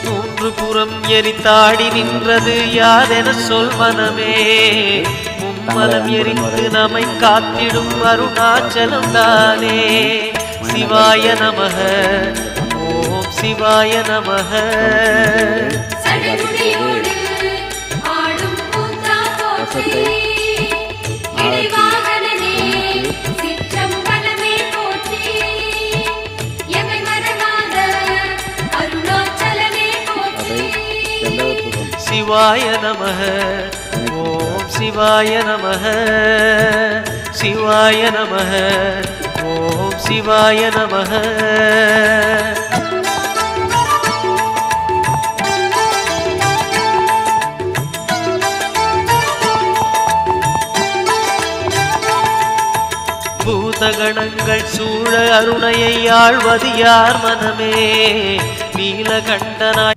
மூன்று புறம் எரித்தாடி நின்றது யாரென சொல் மனமே. மும்மலம் எரித்து நம்மை காத்திடும் அருணாச்சலம் தானே. சிவாய நமக ஓம் சிவாய நமக. சிவாய நமக ஓம் சிவாய நமக. சிவாய நமக ஓம் சிவாய நமக. பூதகணங்கள் சூழ அருணையை ஆழ்வது யார் மனமே. நீலகண்டனாய்